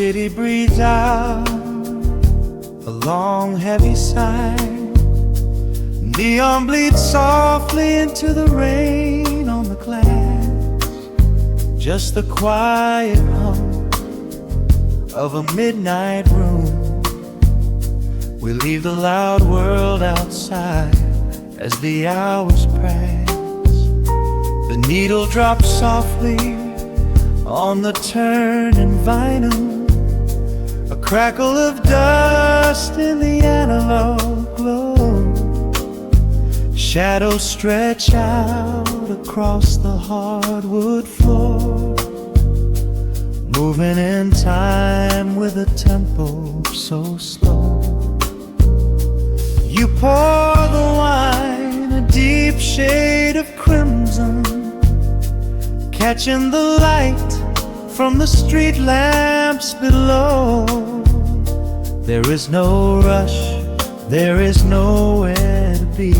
city breathes out a long heavy sigh. Neon bleeds softly into the rain on the glass. Just the quiet hum of a midnight room. We leave the loud world outside as the hours pass. The needle drops softly on the turning vinyl. A crackle of dust in the analog glow. Shadows stretch out across the hardwood floor, moving in time with a tempo so slow. You pour the wine, a deep shade of crimson, catching the light from the street lamps below. There is no rush, there is nowhere to be.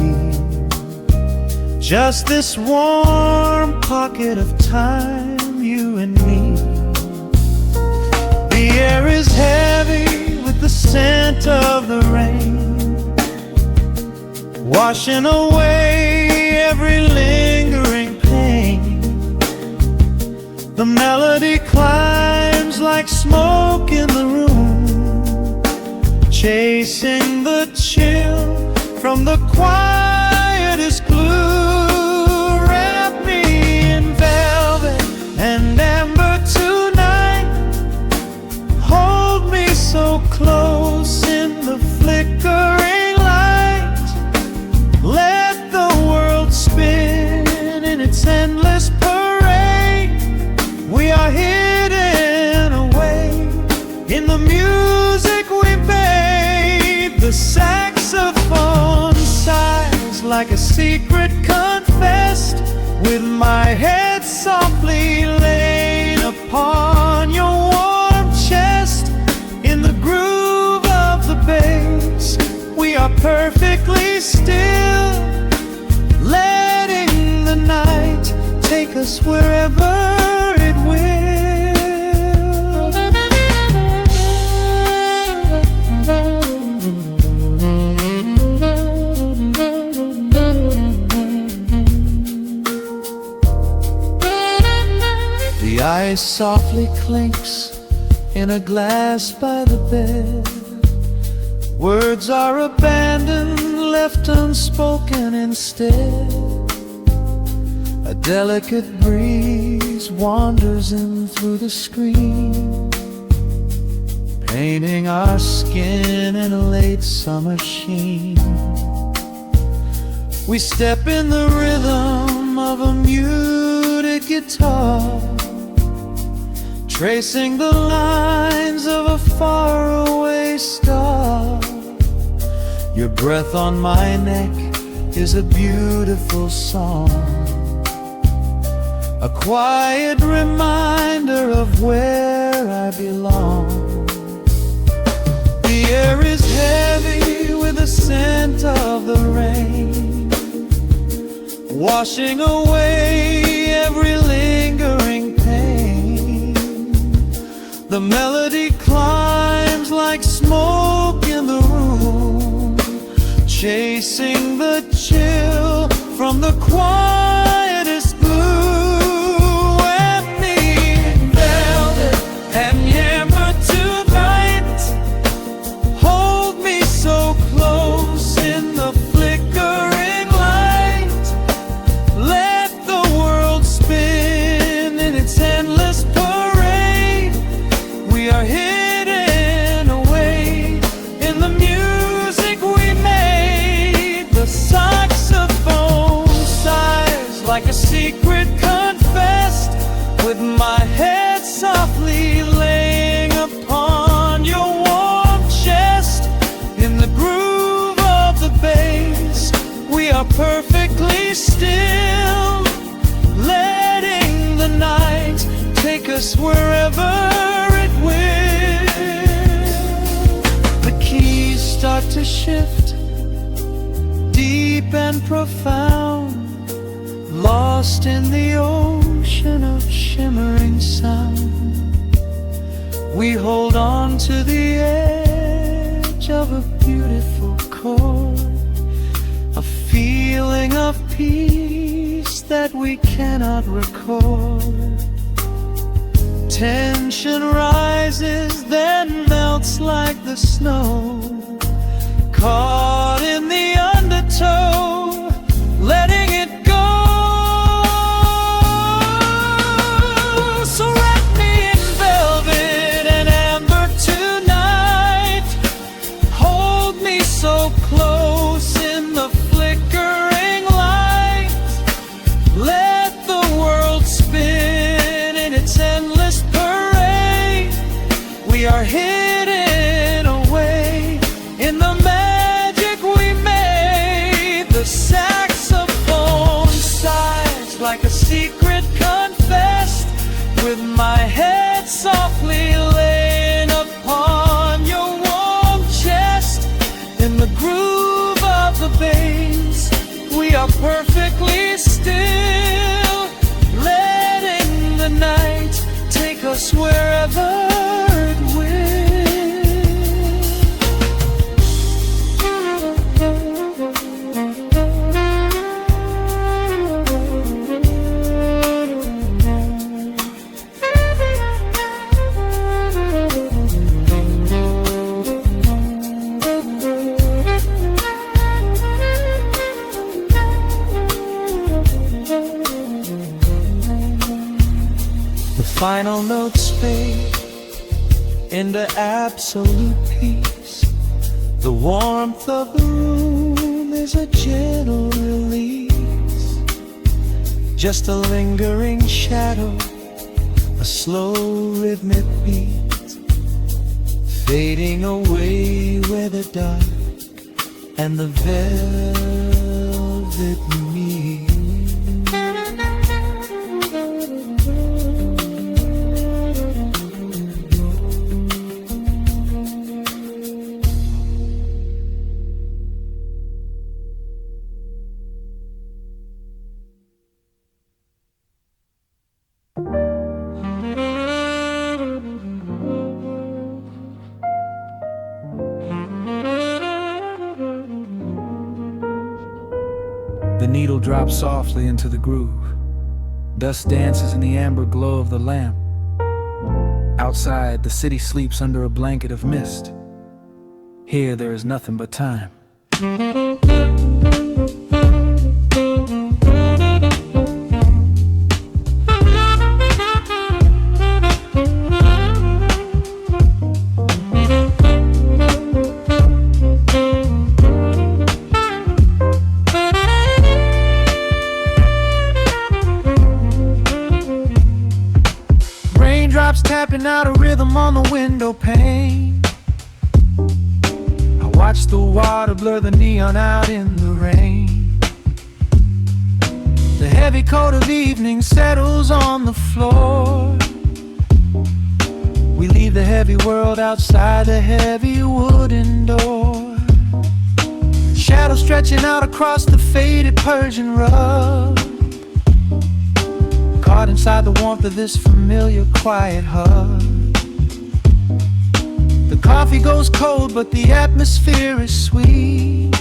Just this warm pocket of time, you and me. The air is heavy with the scent of the rain, washing away every lingering pain. The melody climbs like smoke in the room, chasing the chill from the quietest blue. Wrap me in velvet and amber tonight. Hold me so close in the flickering light. Let the world spin in its endless parade. We are hidden away in the music we made. The saxophone sighs like a secret confessed, with my head softly laid upon your warm chest. In the groove of the bass, we are perfectly still, letting the night take us wherever it will. The ice softly clinks in a glass by the bed. Words are abandoned, left unspoken instead. A delicate breeze wanders in through the screen, painting our skin in a late summer sheen. We step in the rhythm of a muted guitar, tracing the lines of a faraway star. Your breath on my neck is a beautiful song, a quiet reminder of where I belong. The air is heavy with the scent of the rain, washing away every lingering pain. The melody climbs like smoke in the room, chasing the chill from the quietest blue. Wrap me in velvet and amber tonight. Hold me so close in the flickering light. Let the world spin in its endless parade. We are hidden away in the music we made. The saxophone sighs like a secret confessed, with my head softly laying upon your warm chest. In the groove of the bass, we are perfectly still, letting the night take us wherever it will. The keys start to shift, deep and profound, lost in the ocean of shimmering sound. We hold on to the edge of a beautiful chord, a feeling of peace that we cannot record. Tension rises, then melts like the snow, caught in the undertow, letting it go. So wrap me in velvet and amber tonight, hold me so close in the flickering light, let the world spin in its endless parade. We are hidden away in the magic we made. The saxophone sighs like a secret confessed, with my head softly laying upon your warm chest. In the groove of the bass, we are perfectly still, letting the night take us wherever it will. Final notes fade into absolute peace. The warmth of the room is a gentle release, just a lingering shadow, a slow rhythmic beat, fading away where the dark and the velvet meet. The needle drops softly into the groove. Dust dances in the amber glow of the lamp. Outside, the city sleeps under a blanket of mist. Here, there is nothing but time. Raindrops tapping out a rhythm on the window pane. I watch the water blur the neon out in the rain. The heavy coat of evening settles on the floor. We leave the heavy world outside the heavy wooden door. Shadows stretching out across the faded Persian rug, caught inside the warmth of this familiar quiet hug. The coffee goes cold, but the atmosphere is sweet,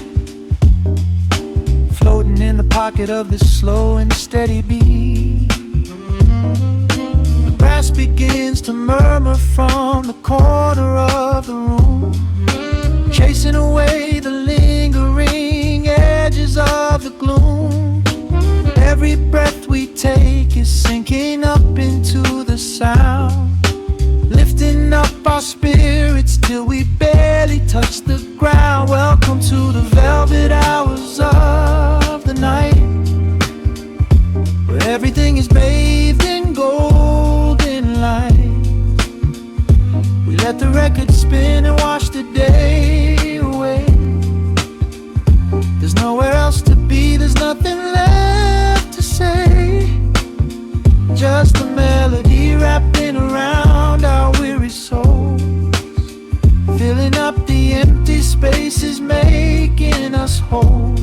floating in the pocket of this slow and steady beat. The grass begins to murmur from the corner of the room, chasing away the lingering edges of the gloom. Every breath we take is sinking up into the sound, lifting up our spirits till we barely touch the ground. Welcome to the velvet hours of the night, where everything is bathed in golden light. We let the record spin and wash the day away. There's nowhere else to be, there's nothing left to say, just a melody wrapping around our weary souls, filling up the empty spaces, making us whole,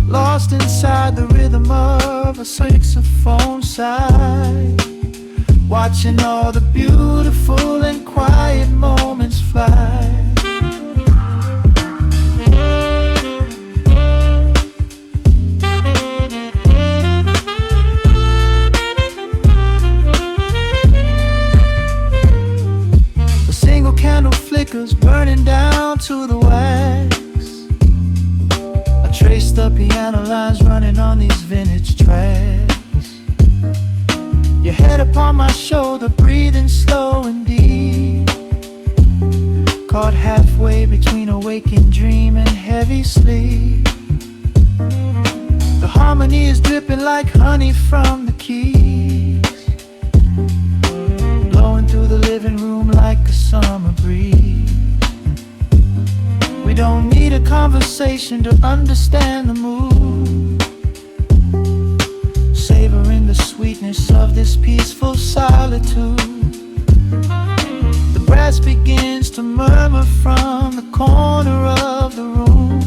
lost inside the rhythm of a saxophone sigh, watching all the beautiful and quiet moments fly. A single candle flickers, burning down to the wax. I trace the piano lines running on these vintage tracks. Your head upon my shoulder, breathing slow and deep, caught halfway between a waking dream and heavy sleep. The harmony is dripping like honey from the keys, blowing through the living room like a summer breeze. We don't need a conversation to understand the mood, savoring the sweetness of this peaceful solitude. The brass begins to murmur from the corner of the room,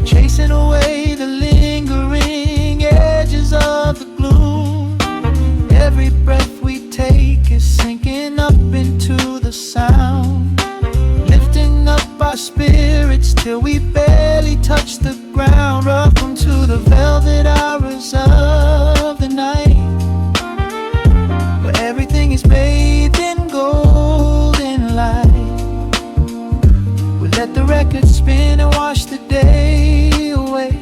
chasing away the lingering edges of the gloom. Every breath we take is sinking up into the sound, lifting up our spirits till we barely touch the ground. Welcome to the velvet hours of the night, where everything is bathed in golden light. We let the record spin and wash the day away.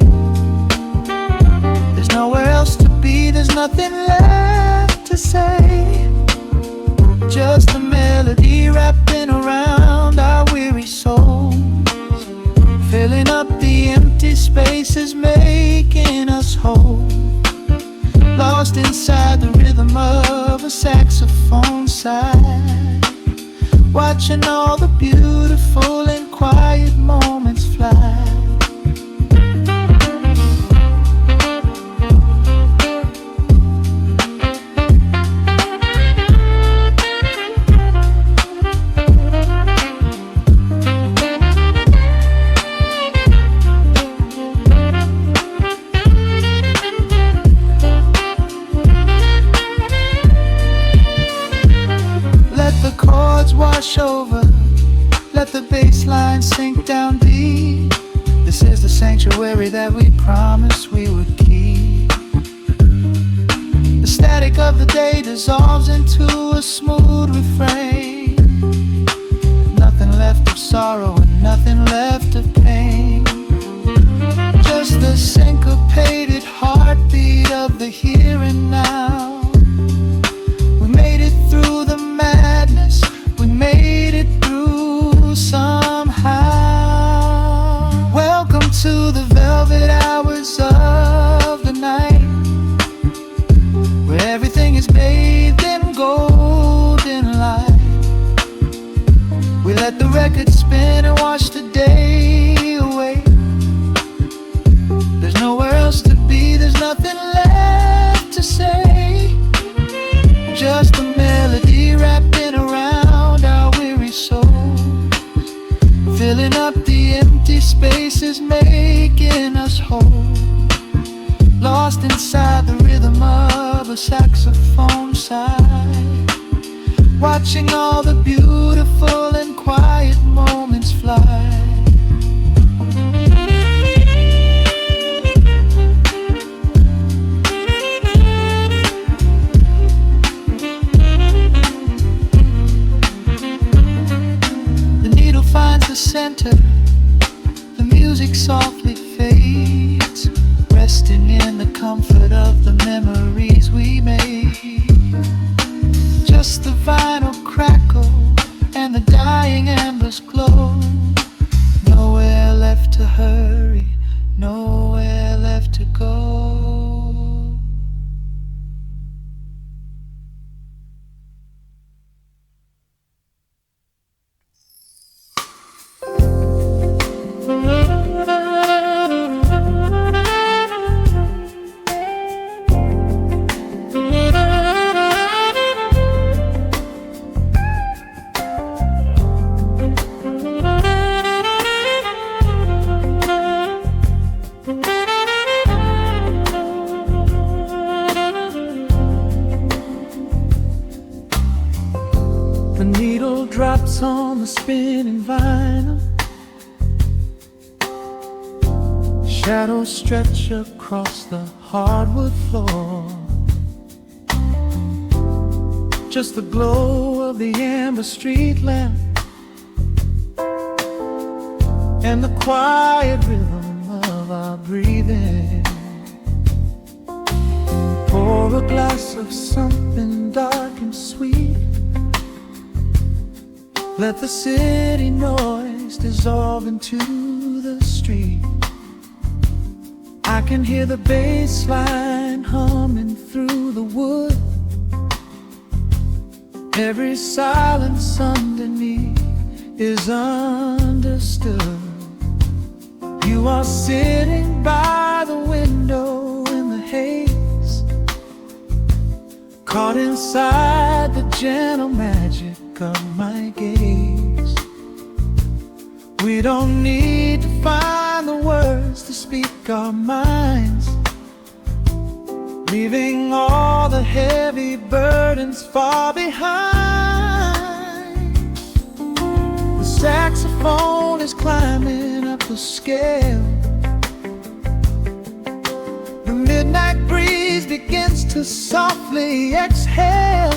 There's nowhere else to be, there's nothing left to say. Just a melody wrapping around our weary souls, filling up the empty spaces, making us whole. Lost inside the rhythm of a saxophone sigh, watching all the beautiful and quiet moments fly. Wash over, let the bass line sink down deep. This is the sanctuary that we promised we would keep. The static of the day dissolves into a smooth refrain. Nothing left of sorrow and nothing left of pain, just the syncopated heartbeat of the here and now. We made it through the madness, we made it through somehow. Welcome to the velvet hours of the night, where everything is bathed in golden light. We let the record spin and wash the day away. There's nowhere else to be, there's nothing left to say. Just a melody wrapping around our weary souls, filling up the empty spaces, making us whole. Lost inside the rhythm of a saxophone sigh, watching all the beautiful and quiet moments fly. Finds the center, the music softly fades, resting in the comfort of the memories we made. Just the vinyl crackle and the dying embers glow. Nowhere left to hurry, nowhere left to go. dance on the spinning vinyl. Shadows stretch across the hardwood floor. Just the glow of the amber street lamp and the quiet rhythm of our breathing. Pour a glass of something dark and sweet. Let the city noise dissolve into the street. I can hear the bass line humming through the wood. Every silence underneath is understood. You are sitting by the window in the haze, caught inside the gentle magic of my gaze. We don't need to find the words to speak our minds, leaving all the heavy burdens far behind. The saxophone is climbing up the scale. The midnight breeze begins to softly exhale.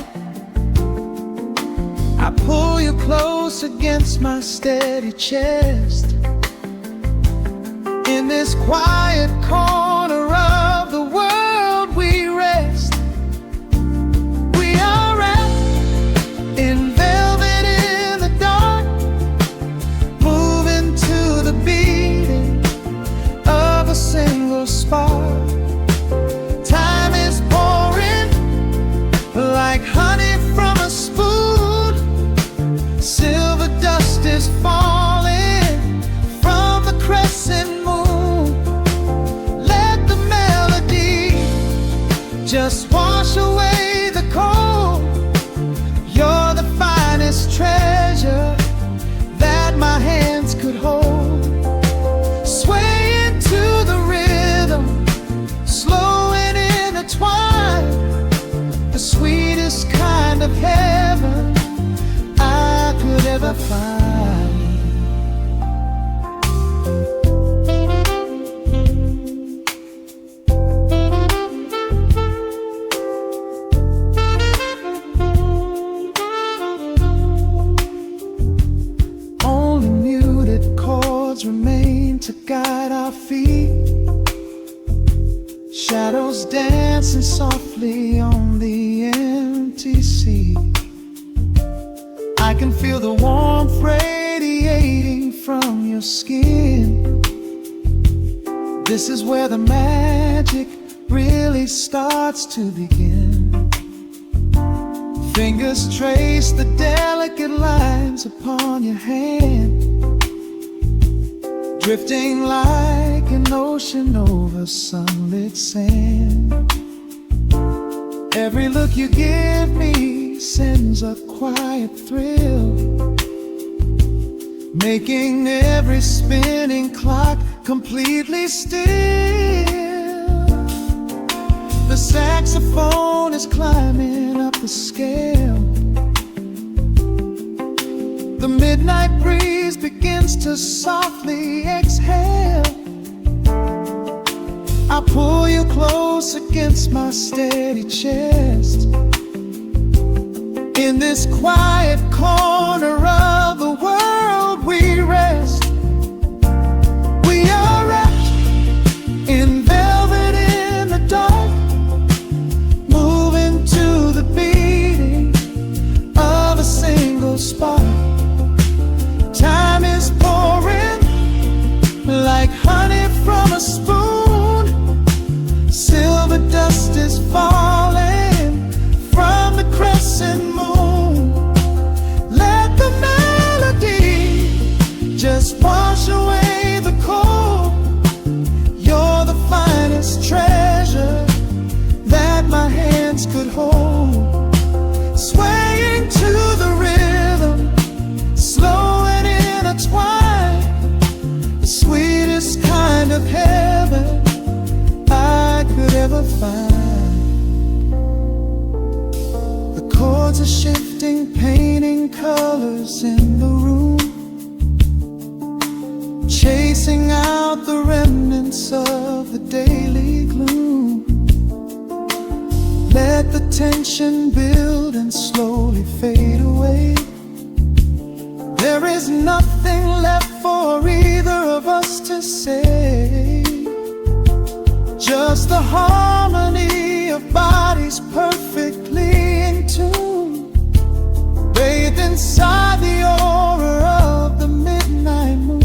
I pull you close against my steady chest. In this quiet corner of the world we rest. We are wrapped in velvet in the dark, moving to the beating of a single spark. Time is pouring like honey from a spoon. Silver dust is falling from the crescent moon. Let the melody just wash away the cold. You're the finest treasure that my hands could hold. Sway into the rhythm, slow and intertwined. The sweetest kind of heaven I could ever find. Only muted chords remain to guide our feet. Shadows dancing softly on the empty sea. I can feel the warmth radiating from your skin. This is where the magic really starts to begin. Fingers trace the delicate lines upon your hand, drifting like an ocean over sunlit sand. Every look you give me sends a quiet thrill, making every spinning clock completely still. The saxophone is climbing up the scale. The midnight breeze begins to softly exhale. I pull you close against my steady chest. In this quiet corner of the world we rest. We are wrapped in velvet in the dark, moving to the beating of a single spark. Time is pouring like honey from a spoon. Silver dust is falling from the crescent moon. Let the melody just wash away the cold. You're the finest treasure that my hands could hold. Swaying to the rhythm, slow and intertwined. The sweetest kind of heaven I could ever find. The Chords are shifting, painting colors in the room, chasing out the remnants of the daily gloom. Let the tension build and slowly fade away. There is nothing left for either of us to say. Just the harmony of bodies perfectly in tune, bathed inside the aura of the midnight moon.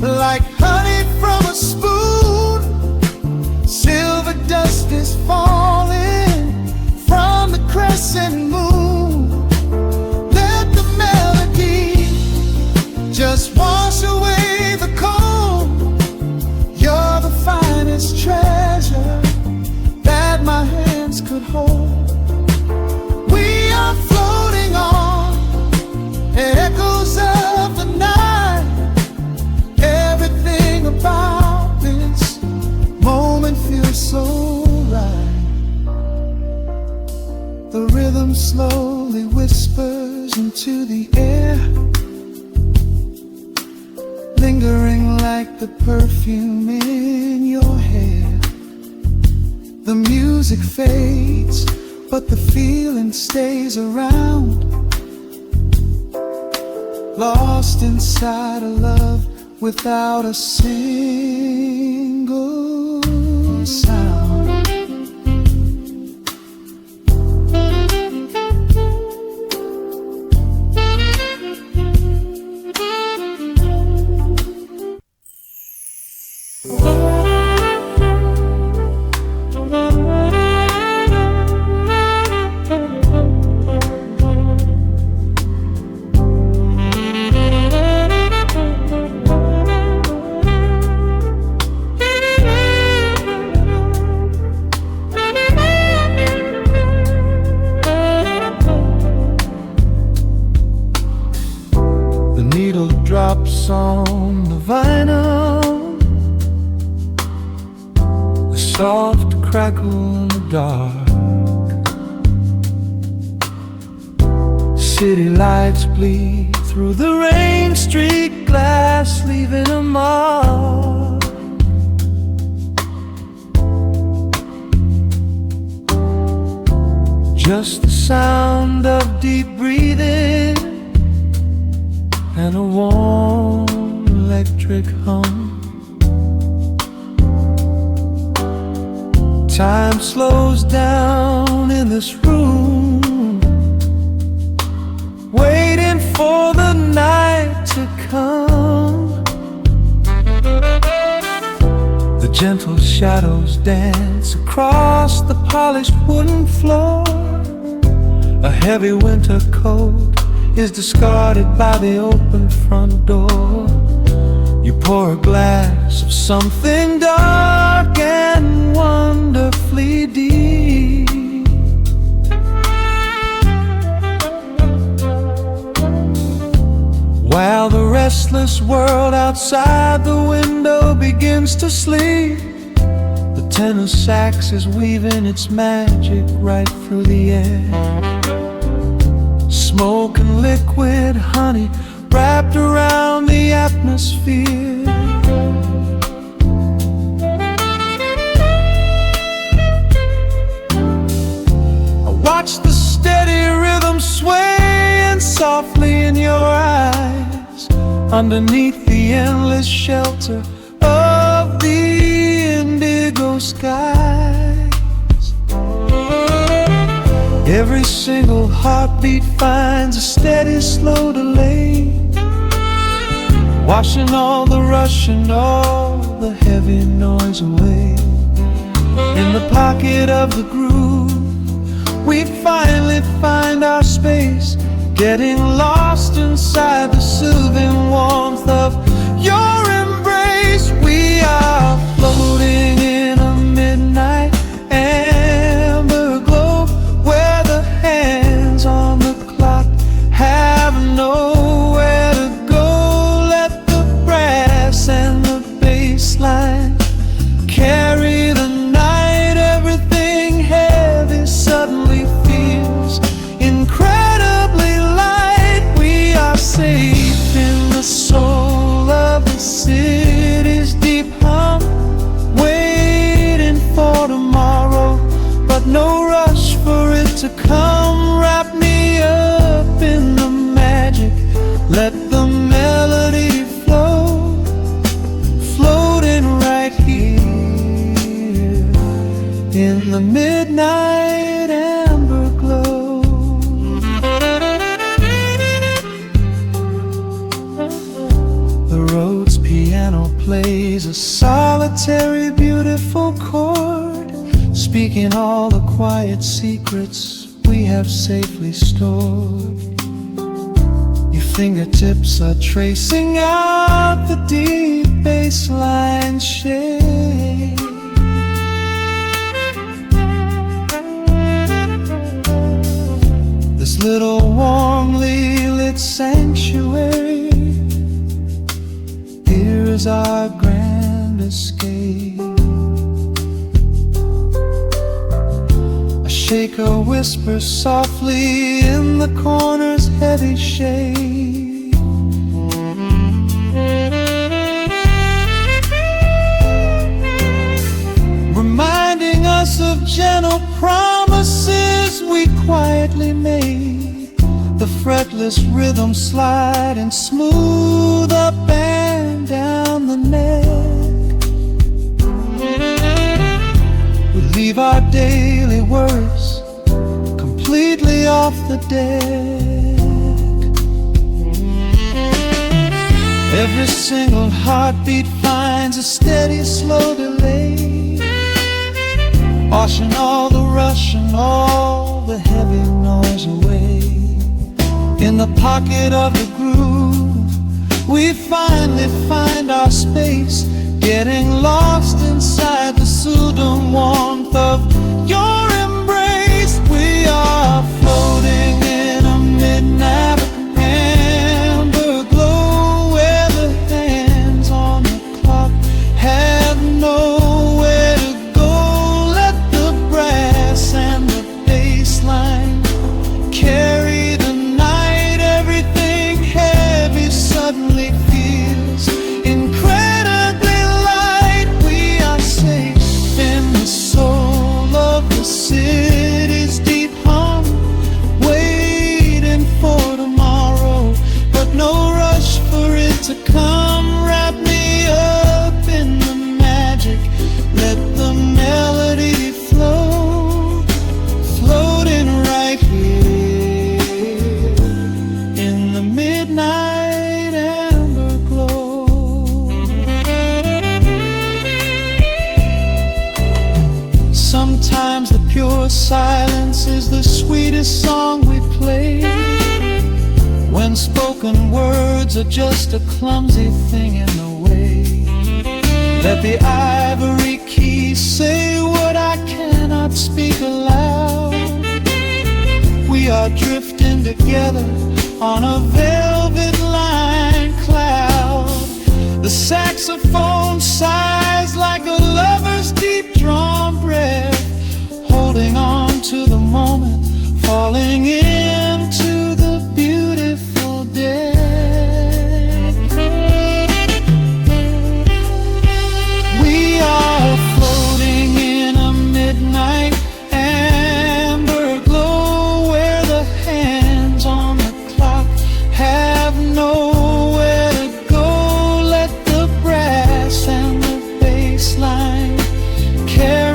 Like honey from a spoon, silver dust is falling from the crescent moon. Let the melody just wash away the cold. You're the finest treasure that my hands could hold. We are floating on echoes of the night. Everything about this moment feels so right. The rhythm slowly whispers into the air, lingering like the perfume in your hair. The music fades, but the feeling stays around, lost inside a love without a single sound. Drops on the vinyl, a soft crackle in the dark. City lights bleed through the rain-streaked glass, leaving a mark. Just the sound of deep breathing and a warm electric hum. Time slows down in this room, waiting for the night to come. The gentle shadows dance across the polished wooden floor. A heavy winter coat is discarded by the open front door. You pour a glass of something dark and wonderfully deep. While the restless world outside the window begins to sleep, the tenor sax is weaving its magic right through the air. Smoke and liquid honey wrapped around the atmosphere. I watch the steady rhythm swaying softly in your eyes, underneath the endless shelter of the indigo skies. Every single heartbeat finds a steady, slow delay, washing all the rush and all the heavy noise away. In the pocket of the groove, we finally find our space, getting lost inside the soothing warmth of your embrace. We are floating in a midnight amber glow, where the hands on the clock have nowhere to go. Let the brass and the bass line carry the night. Everything heavy suddenly feels incredibly light. We are safe in the soul of the city's deep hum, waiting for tomorrow, but no rush for it to come. Wrap me up in the magic, let the melody flow, floating right here in the midnight amber glow. The Rhodes piano plays a solitary, beautiful chord, speaking all the quiet secrets we have safely stored. Your fingertips are tracing out the deep bassline shade. This little warmly lit sanctuary, here is our grand escape. A shaker whispers softly in the corner's heavy shade. Reminding us of gentle promises we quietly made. The fretless rhythm sliding smooth up and down the neck. We leave our daily worries completely off the deck. Every single heartbeat finds a steady, slow delay, washing all the rush and all the heavy noise away. In the pocket of the groove, we finally find our space, getting lost inside the soothing warmth of your embrace. We are floating in a midnight amber glow, where the hands on the clock have nowhere to go. Let the brass and the bass line carry the night. Everything heavy suddenly feels incredibly light. We are safe in the soul of the city's deep hum, waiting for tomorrow, but no rush for it to come. Wrap me up in the magic, let the melody flow, floating right here in the midnight amber glow. Sometimes the pure silence is the sweetest song we play, when spoken words are just a clumsy thing in the way. Let the ivory keys say what I cannot speak aloud. We are drifting together on a velvet lined cloud. The saxophone sighs like a lover's deep drawn breath, holding on to the moment, falling into the beautiful day. We are floating in a midnight amber glow, where the hands on the clock have nowhere to go. Let the brass and the bass line carry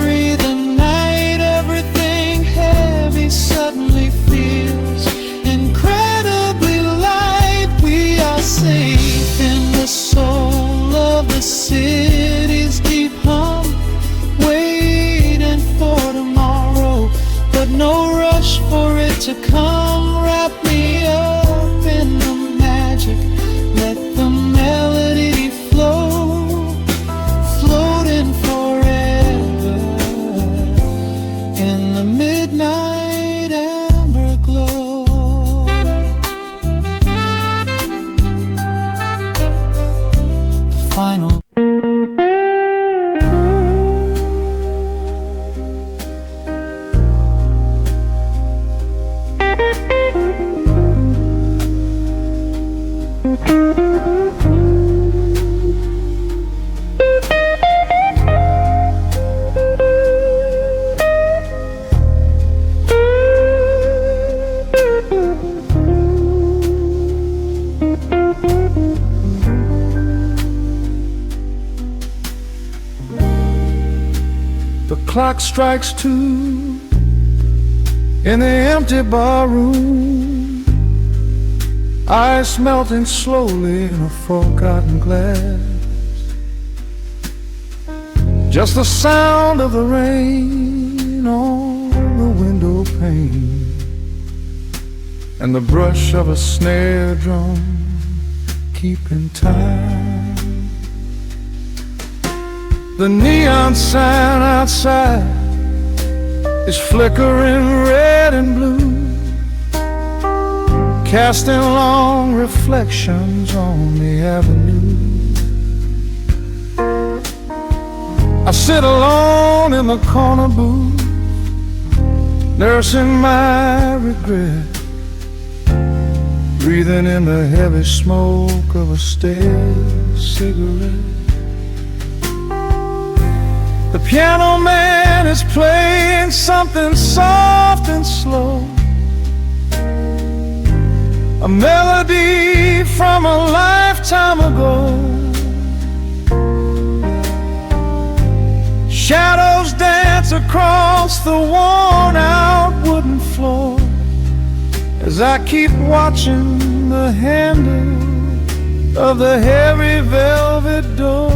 clock strikes 2 in the empty bar room, ice melting slowly in a forgotten glass. Just the sound of the rain on the window pane and the brush of a snare drum keeping time. The neon sign outside is flickering red and blue, casting long reflections on the avenue. I sit alone in the corner booth, nursing my regret, breathing in the heavy smoke of a stale cigarette. The piano man is playing something soft and slow, a melody from a lifetime ago. Shadows dance across the worn-out wooden floor as I keep watching the handle of the heavy velvet door.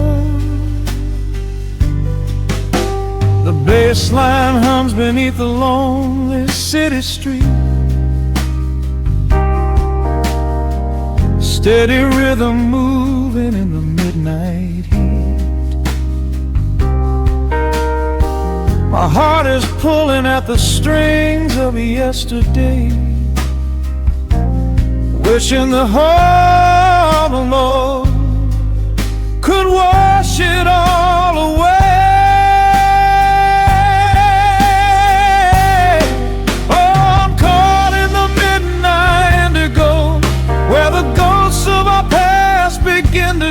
The bassline hums beneath the lonely city street, steady rhythm moving in the midnight heat. My heart is pulling at the strings of yesterday, wishing the heart of Lord could wash it all away.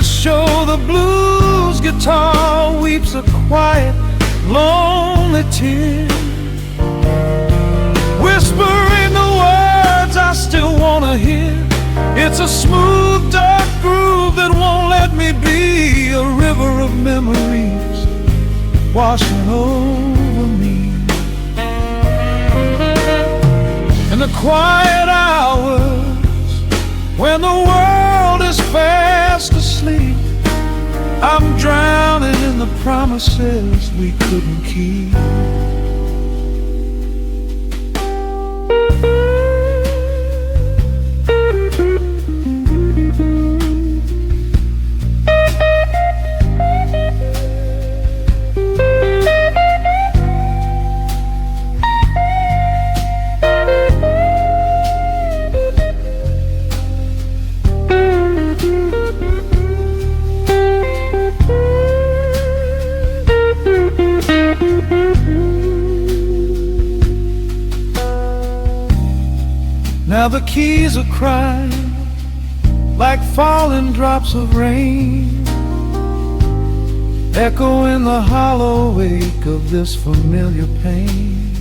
Show the blues guitar weeps a quiet, lonely tear, whispering the words I still wanna hear. It's a smooth, dark groove that won't let me be, a river of memories washing over me. In the quiet hours when the world is fast asleep, I'm drowning in the promises we couldn't keep. Now the keys are crying like falling drops of rain, echo in the hollow wake of this familiar pain.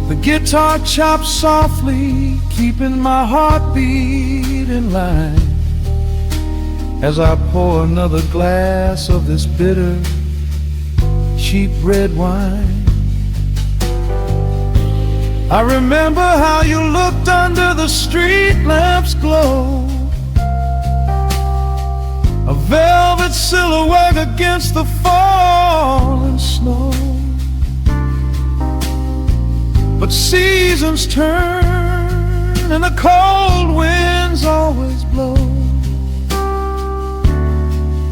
The guitar chops softly, keeping my heartbeat in line as I pour another glass of this bitter, cheap red wine. I remember how you looked under the street lamp's glow, a velvet silhouette against the falling snow. But seasons turn and the cold winds always blow,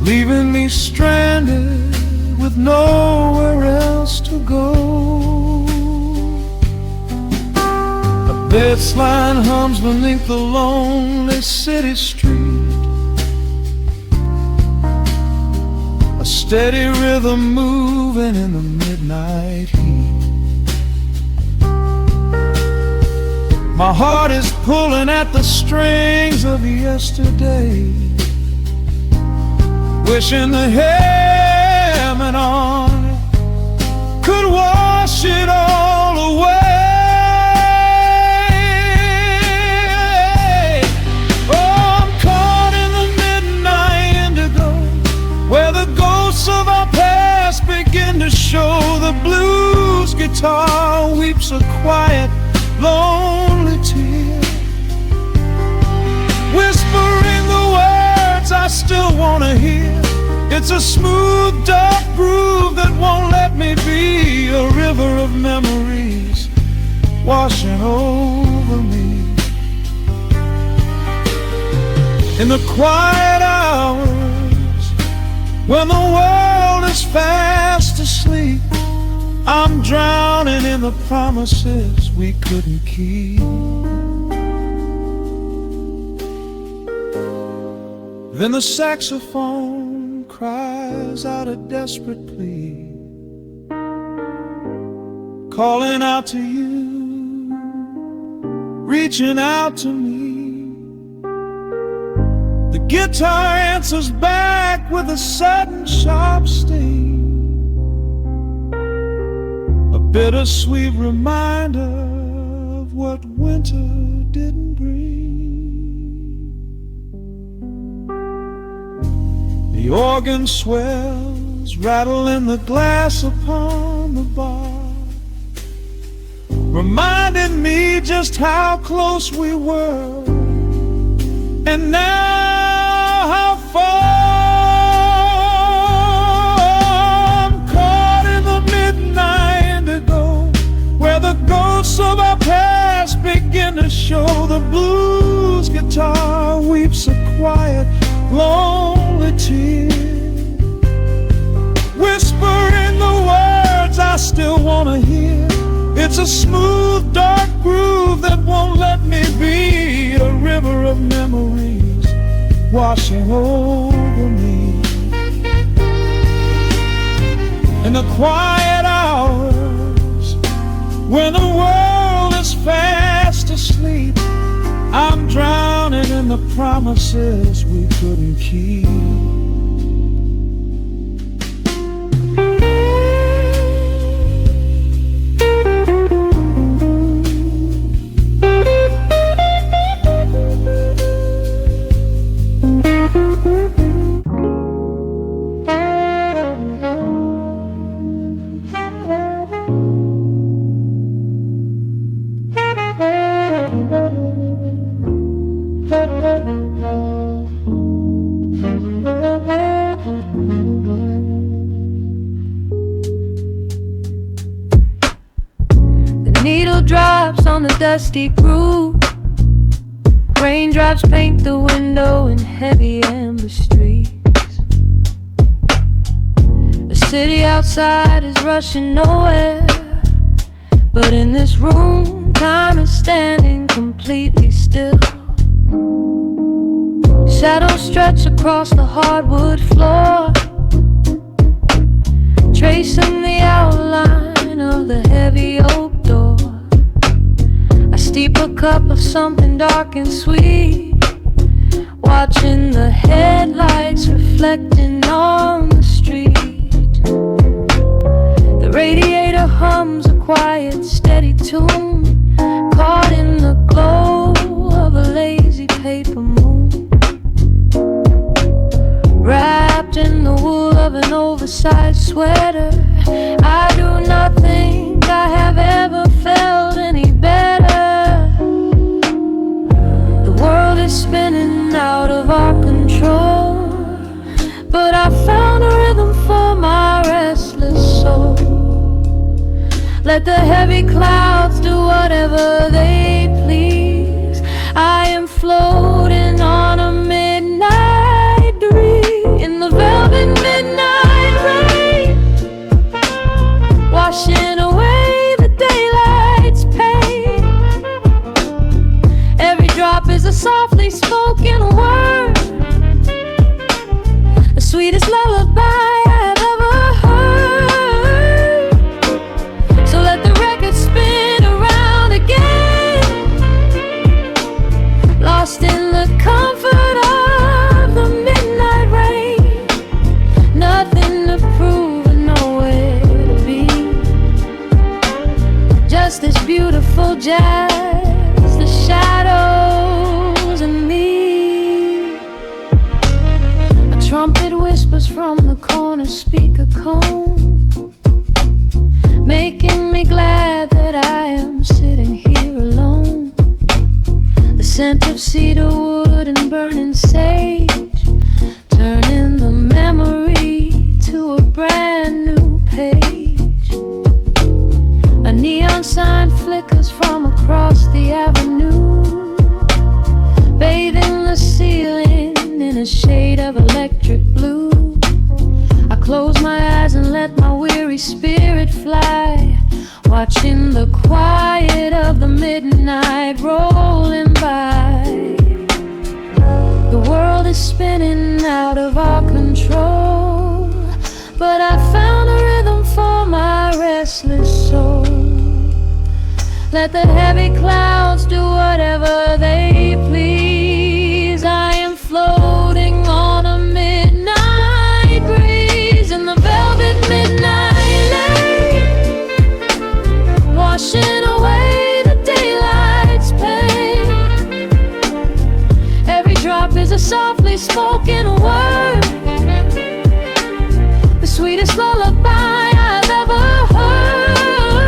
leaving me stranded with nowhere else to go. Bassline hums beneath the lonely city street, a steady rhythm moving in the midnight heat. My heart is pulling at the strings of yesterday, wishing the hammer on it could wash it all away. Of our past begin the blues guitar weeps a quiet, lonely tear, whispering the words I still wanna hear. It's a smooth, dark groove that won't let me be, a river of memories washing over me. In the quiet hours, when the world is fast asleep, I'm drowning in the promises we couldn't keep. Then the saxophone cries out a desperate plea, calling out to you, reaching out to me. The guitar answers back with a sudden sharp sting, a bittersweet reminder of what winter didn't bring. The organ swells, rattling the glass upon the bar, reminding me just how close we were, and now how far. I'm caught in the midnight indigo, where the ghosts of our past begin to show. The blues guitar weeps a quiet, lonely tear, whispering the words I still wanna hear. It's a smooth, dark groove that won't let me be, a river of memories washing over me. In the quiet hours, when the world is fast asleep, I'm drowning in the promises we couldn't keep. Needle drops on the dusty groove, raindrops paint the window in heavy amber streaks. The city outside is rushing nowhere, but in this room time is standing completely still. Shadows stretch across the hardwood floor, tracing the outline of the heavy oak door. I steep a cup of something dark and sweet, watching the headlights reflecting on the street. The radiator hums a quiet, steady tune, caught in the glow of a lazy paper moon. Wrapped in the wool of an oversized sweater, I do not think I have ever felt any better. The world is spinning out of our control, but I found a rhythm for my restless soul. Let the heavy clouds do whatever they please. I am floating on a midnight breeze, in the velvet midnight rain, washing away the daylight's pain. Every drop is a softly spoken word, the sweetest lullaby I have ever heard. So let the record spin around again, lost in the comfort of the midnight rain. Nothing to prove and nowhere to be, just this beautiful jazz, the shadows and me. A trumpet whispers from the corner speaker cone, fly, watching the quiet of the midnight rolling by. The world is spinning out of our control, but I found a rhythm for my restless soul. Let the heavy clouds do whatever they please. I am floating on a midnight breeze in the velvet midnight lane, washing away the daylight's pain. Every drop is a softly spoken word, the sweetest lullaby I've ever heard.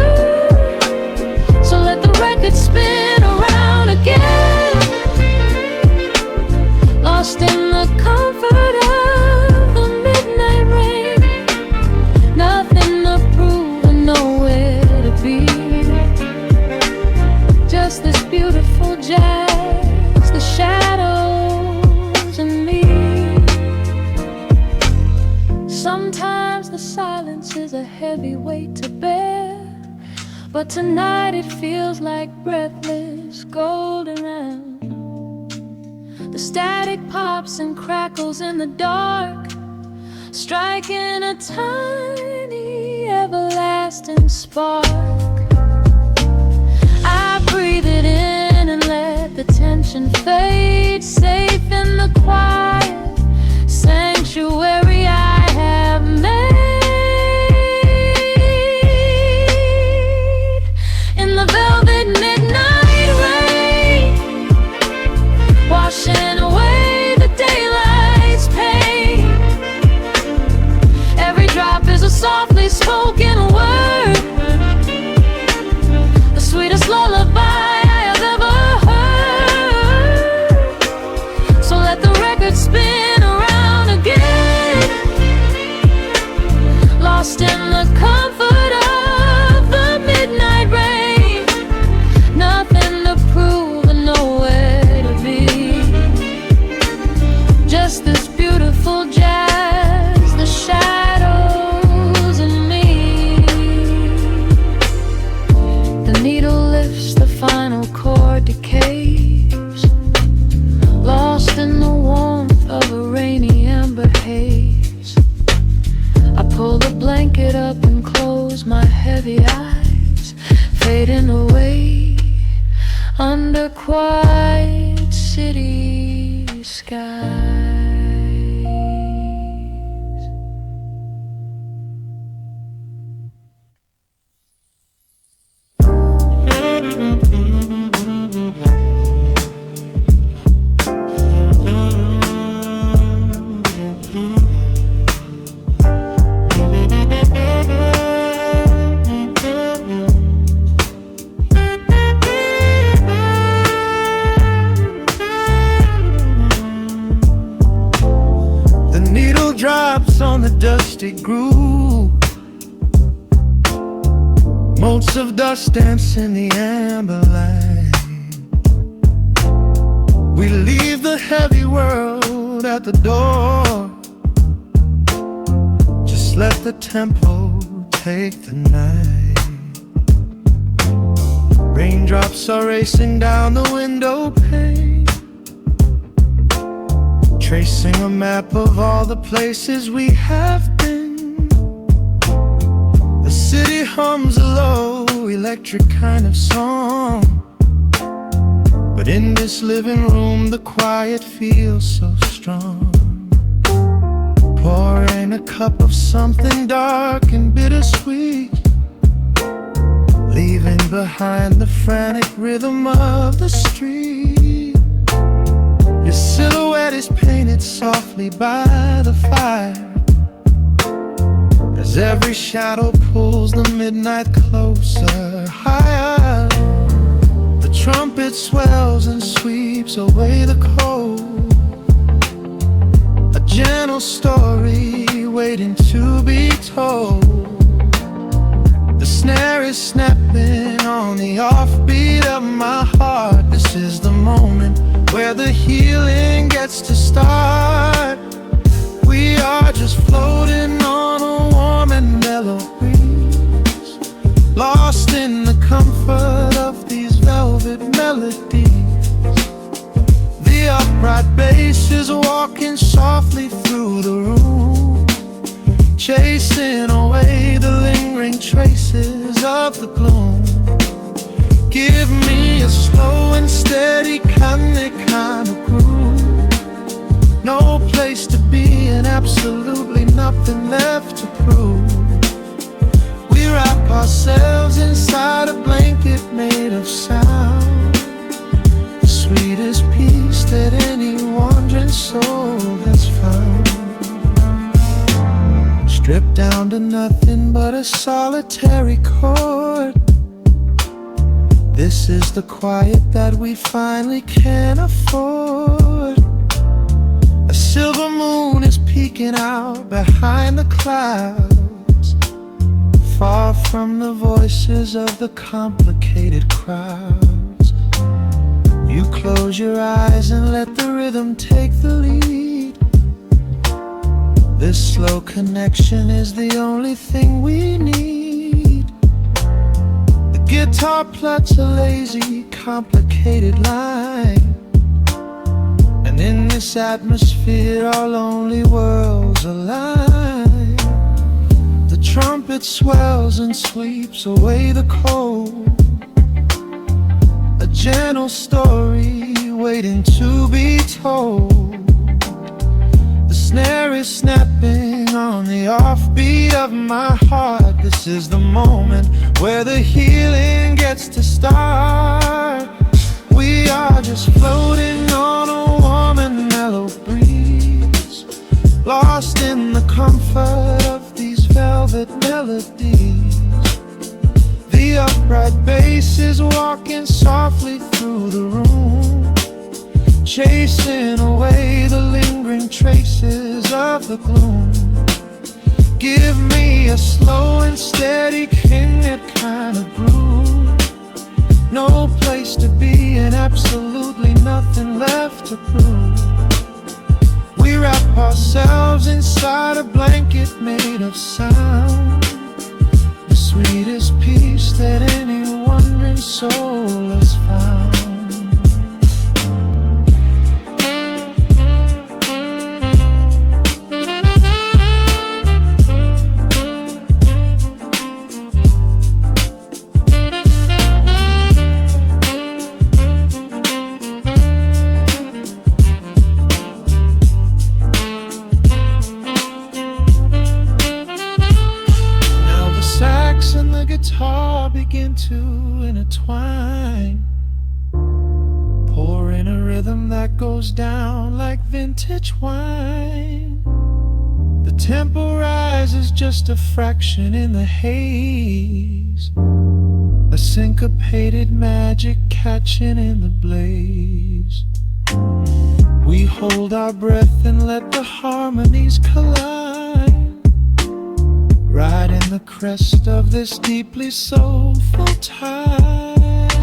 So let the record spin around again, lost in the comfort of the midnight rain. Nothing to prove and nowhere to be, just this beautiful jazz, the shadows and me. Sometimes the silence is a heavy weight to bear, but tonight it feels like breathless golden round. The static pops and crackles in the dark, striking a tiny everlasting spark. I breathe it in and let the tension fade, safe in the quiet sanctuary I have made. In the velvet midnight rain, washing away the daylight's pain. Every drop is a softly spoken word, the sweetest lullaby I have ever heard. So let the record spin around again, lost in the comfort of the midnight rain. Nothing to prove and nowhere to be, just this beautiful jazz, the shadows and me. The needle lifts, the final chord decays, lost in the warmth of a rainy amber haze. I pull the blanket up and close my heavy eyes, fading away under quiet city skies. Drops on the dusty groove, motes of dust dance in the amber light. We leave the heavy world at the door, just let the tempo take the night. Raindrops are racing down the window pane, tracing a map of all the places we have been. The city hums a low, electric kind of song, but in this living room the quiet feels so strong. Pouring a cup of something dark and bittersweet, leaving behind the frantic rhythm of the street. Your silhouette is painted softly by the fire, as every shadow pulls the midnight closer, higher. The trumpet swells and sweeps away the cold, a gentle story waiting to be told. The snare is snapping on the offbeat of my heart. This is the moment where the healing gets to start. We are just floating on a warm and mellow breeze, lost in the comfort of these velvet melodies. The upright bass is walking softly through the room, chasing away the lingering traces of the gloom. Give me a slow and steady kind of groove. No place to be and absolutely nothing left to prove. We wrap ourselves inside a blanket made of sound, the sweetest peace that any wandering soul has found. Stripped down to nothing but a solitary chord. This is the quiet that we finally can afford. A silver moon is peeking out behind the clouds, far from the voices of the complicated crowds. You close your eyes and let the rhythm take the lead. This slow connection is the only thing we need. Guitar plucks a lazy, complicated line, and in this atmosphere our lonely worlds align. The trumpet swells and sweeps away the cold, a gentle story waiting to be told. The snare is snapping on the offbeat of my heart. This is the moment where the healing gets to start. We are just floating on a warm and mellow breeze, lost in the comfort of these velvet melodies. The upright bass is walking softly through the room, chasing away the lingering traces of the gloom. Give me a slow and steady kind of groove. No place to be and absolutely nothing left to prove. We wrap ourselves inside a blanket made of sound, the sweetest peace that any wandering soul has found. And the guitar begin to intertwine, pouring a rhythm that goes down like vintage wine. The tempo rises just a fraction in the haze, a syncopated magic catching in the blaze. We hold our breath and let the harmonies collide, riding the crest of this deeply soulful tide.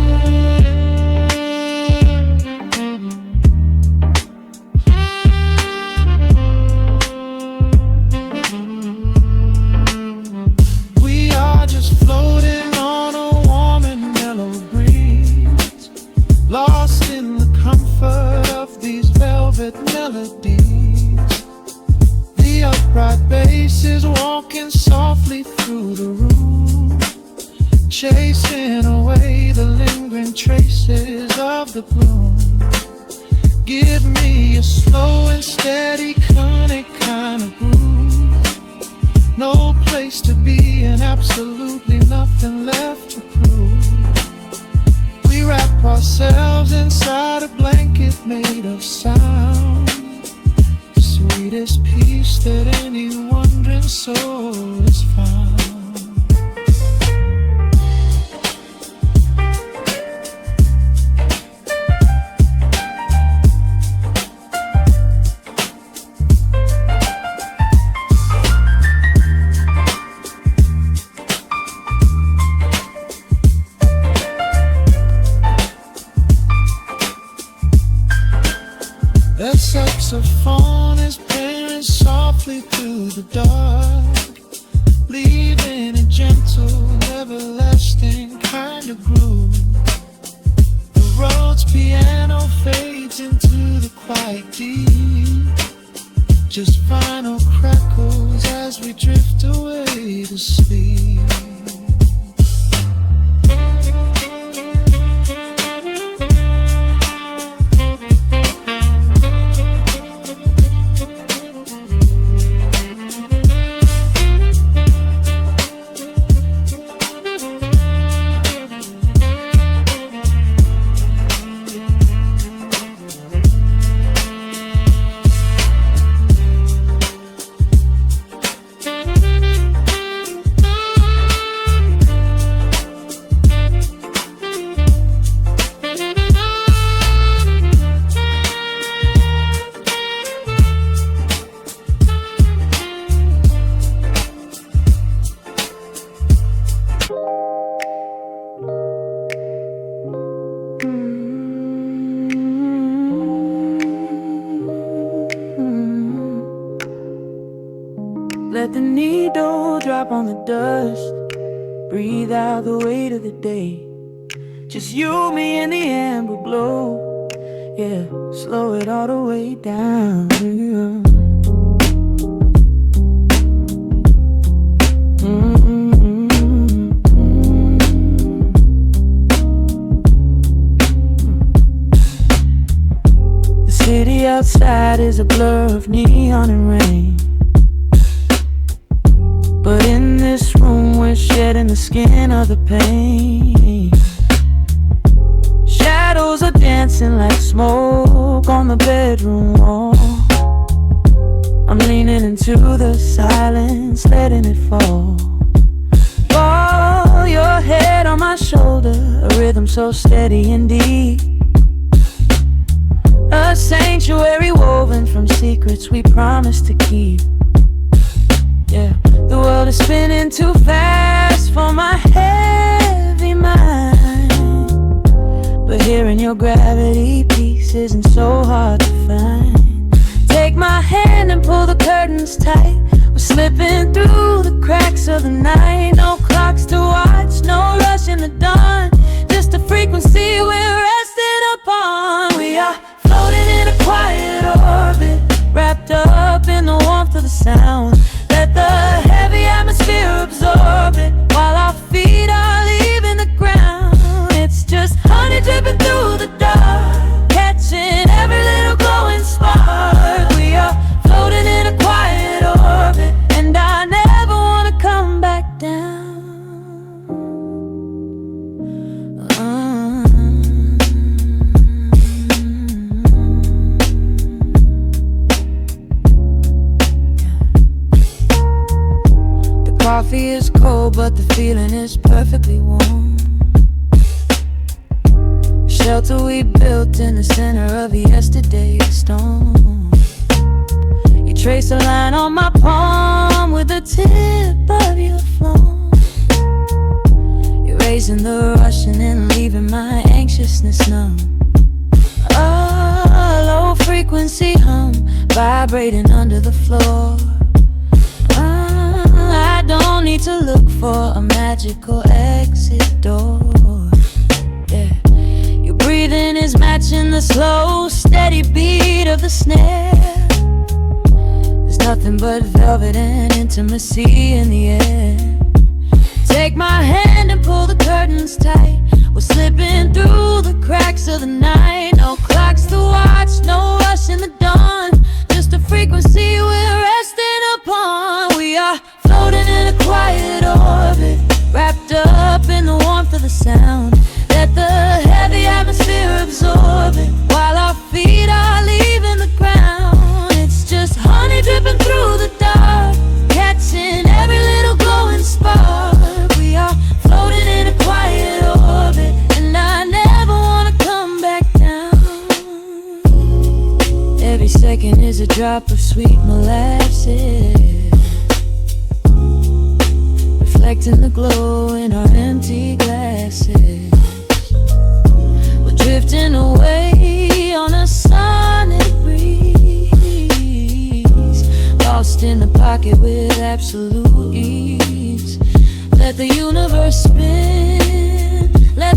We are just floating on a warm and mellow breeze, lost in the comfort of these velvet melodies. The upright bass is walking softly through the room, chasing away the lingering traces of the gloom. Give me a slow and steady kind of groove. No place to be and absolutely nothing left to prove. We wrap ourselves inside a blanket made of sound, sweetest peace that any wandering soul has found. The saxophone is playing softly through the dark, leaving a gentle, everlasting a groove. The road's piano fades into the quiet deep. Just final crackles as we drift away to sleep. Let the needle drop on the dust. Breathe out the weight of the day. Just you, me, and the amber glow. Yeah, slow it all the way down. The city outside is a blur of neon and rain. But in this room we're shedding the skin of the pain. Shadows are dancing like smoke on the bedroom wall. I'm leaning into the silence, letting it fall. Fall your head on my shoulder, a rhythm so steady and deep. A sanctuary woven from secrets we promised to keep. Yeah, the world is spinning too fast for my heavy mind. But hearing your gravity piece isn't so hard to find. Take my hand and pull the curtains tight. We're slipping through the cracks of the night. No clocks to watch, no rush in the dawn. Just a frequency we're resting upon. We are floating in a quiet orbit, wrapped up in the warmth of the sound. Let the heavy atmosphere absorb it while our feet are leaving the ground. It's just honey dripping through the dark, catching every little glowing spark. We are floating in a quiet orbit, and I never want to come back down. Coffee is cold, but the feeling is perfectly warm. Shelter we built in the center of yesterday's storm. You trace a line on my palm with the tip of your phone. Erasing the rushing and leaving my anxiousness numb. A low frequency hum vibrating under the floor. I don't need to look for a magical exit door. Yeah, your breathing is matching the slow, steady beat of the snare. There's nothing but velvet and intimacy in the air. Take my hand and pull the curtains tight. We're slipping through the cracks of the night. No clocks to watch, no rush in the dawn. Just a frequency we're resting upon. We are floating in a quiet orbit, wrapped up in the warmth of the sound. Let the heavy atmosphere absorb it while our feet are leaving the ground. It's just honey dripping through the dark, catching every little glowing spark. We are floating in a quiet orbit, and I never want to come back down. Every second is a drop of sweet molasses, reflecting the glow in our empty glasses. We're drifting away on a sonic breeze, lost in the pocket with absolute ease. Let the universe spin, let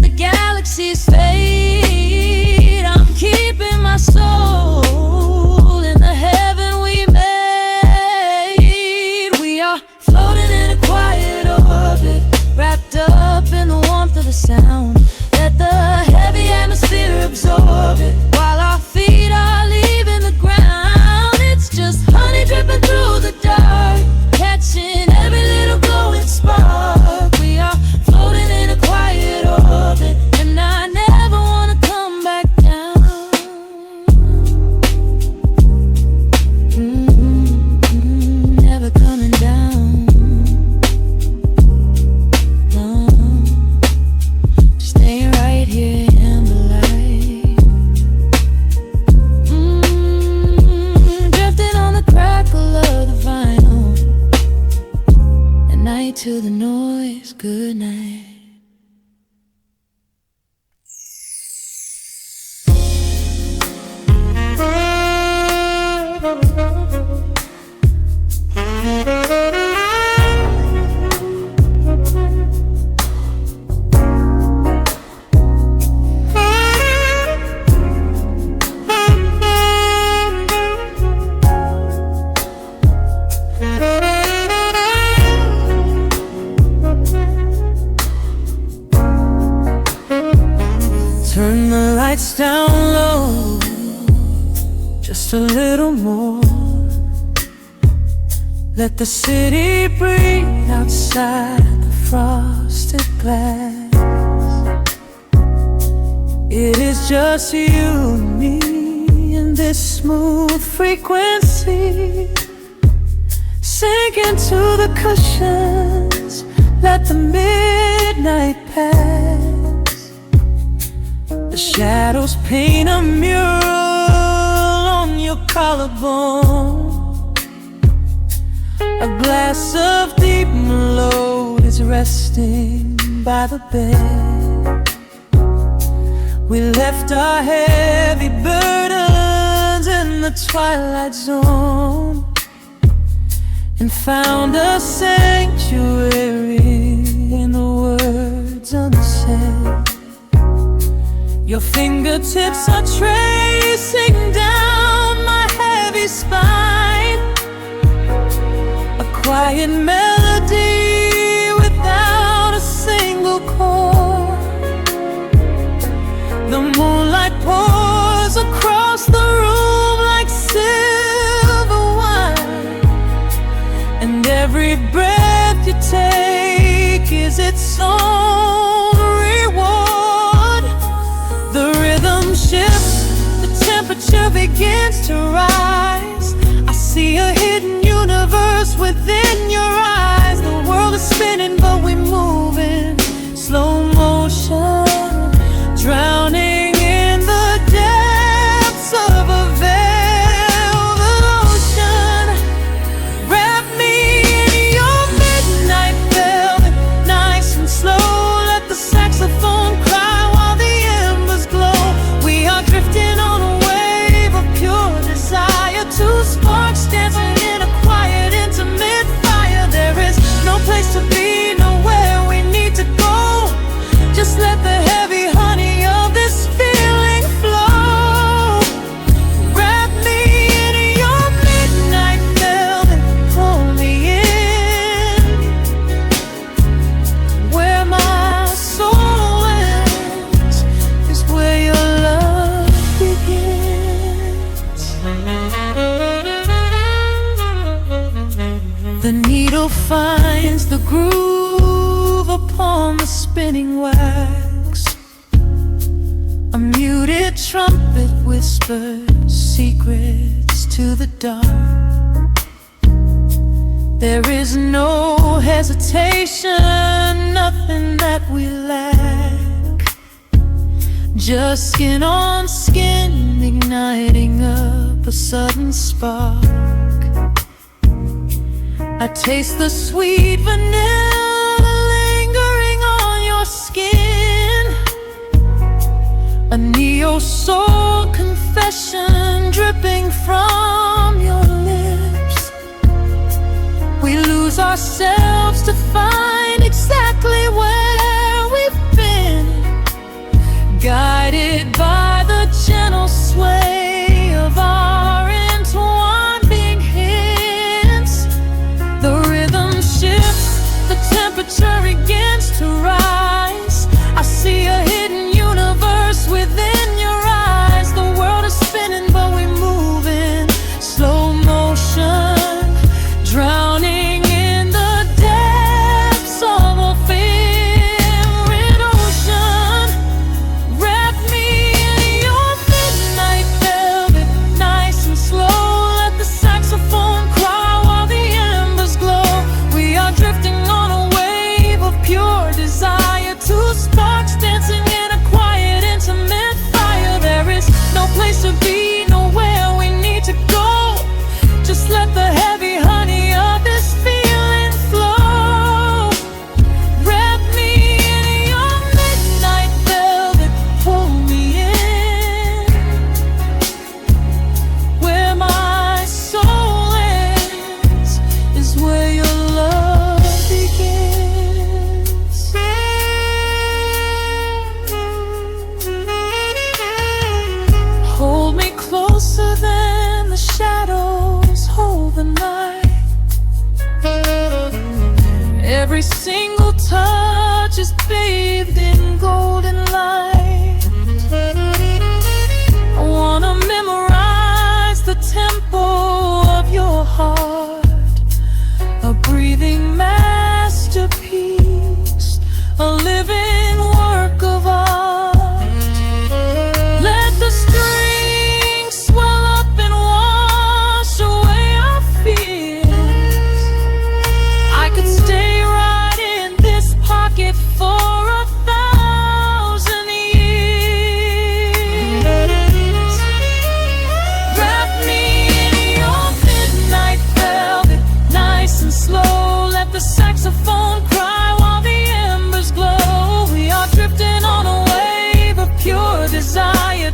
Turn the lights down low, just a little more. Let the city breathe outside the frosted glass. It is just you and me in this smooth frequency. Sink into the cushions, let the midnight pass. The shadows paint a mural on your collarbone. A glass of deep melodies resting by the bed. We left our heavy burdens in the twilight zone and found a sanctuary in the words unsaid. Your fingertips are tracing down my heavy spine, a quiet melody without a single chord. The moonlight pours across the room like silver wine, and every breath you take is its own reward. The rhythm shifts, the temperature begins to rise. I see a hidden universe within your eyes. The world is spinning but we move in slow motion, drowning in the depths of a velvet ocean. Wrap me in your midnight velvet, nice and slow. Let the saxophone cry while the embers glow. We are drifting on a wave of pure desire, two sparks dancing in a quiet, intimate fire. There is no place to be, nowhere we need to go. Just let the heavy honey of this feeling flow. Wrap me in your midnight velvet, pull me in where my soul ends is where your love begins. The needle finds the groove upon the spinning wax. A muted trumpet whispers secrets to the dark. There is no hesitation, nothing that we lack. Just skin on skin, igniting up a sudden spark. I taste the sweet vanilla lingering on your skin, a neo-soul confession dripping from your lips. We lose ourselves to find exactly where we've been, guided by the gentle sway of our entwined hints. The rhythm shifts, the temperature begins to rise. I see a hidden universe within your eyes. The world is spinning but we move in slow motion, drowning in the depths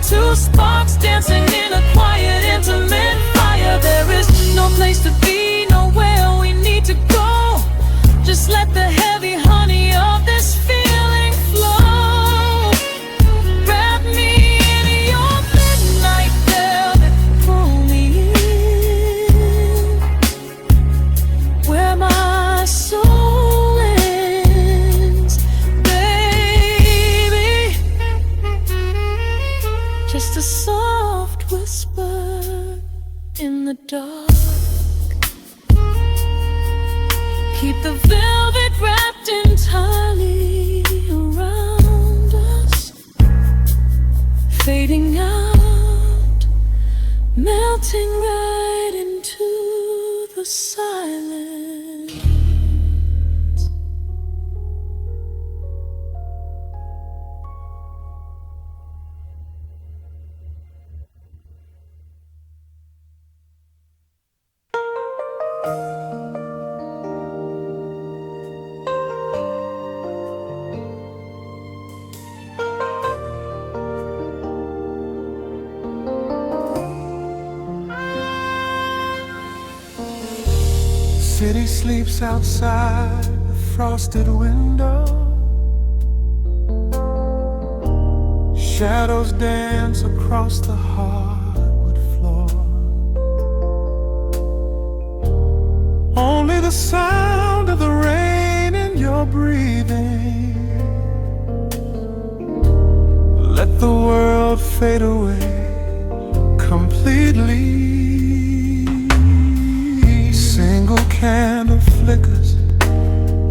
two sparks dancing in a quiet, intimate fire. There is no place to be, nowhere we need to go. Just let the heavy honey of this feeling flow. Wrap me in your midnight velvet, pull me in where my soul ends, baby. Just a soft whisper in the dark. Keep the velvet wrapped entirely around us, fading out, melting right into the silence. City sleeps outside the frosted window. Shadows dance across the hardwood floor. Only the sound of the rain in your breathing. Let the world fade away completely. Single candle flickers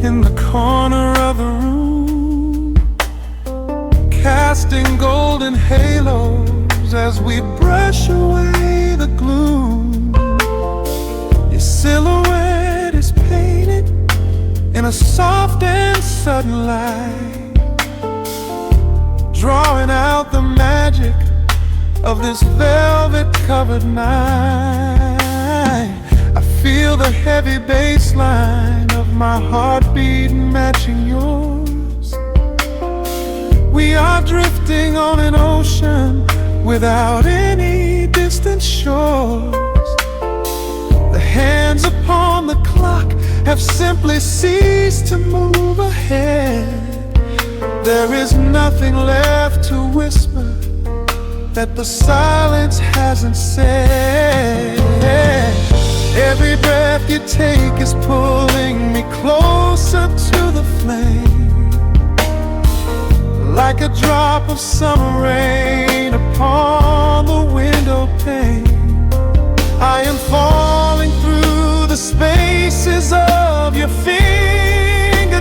in the corner of the room, casting golden halos as we brush away the gloom. Your silhouette is painted in a soft and sudden light, drawing out the magic of this velvet-covered night. I feel the heavy bass line of my heartbeat matching yours. We are drifting on an ocean without any distant shores. The hands upon the clock have simply ceased to move ahead. There is nothing left to whisper that the silence hasn't said. Every breath you take is pulling me closer to the flame, like a drop of summer rain upon the window pane. I am falling through the spaces of your fingertips,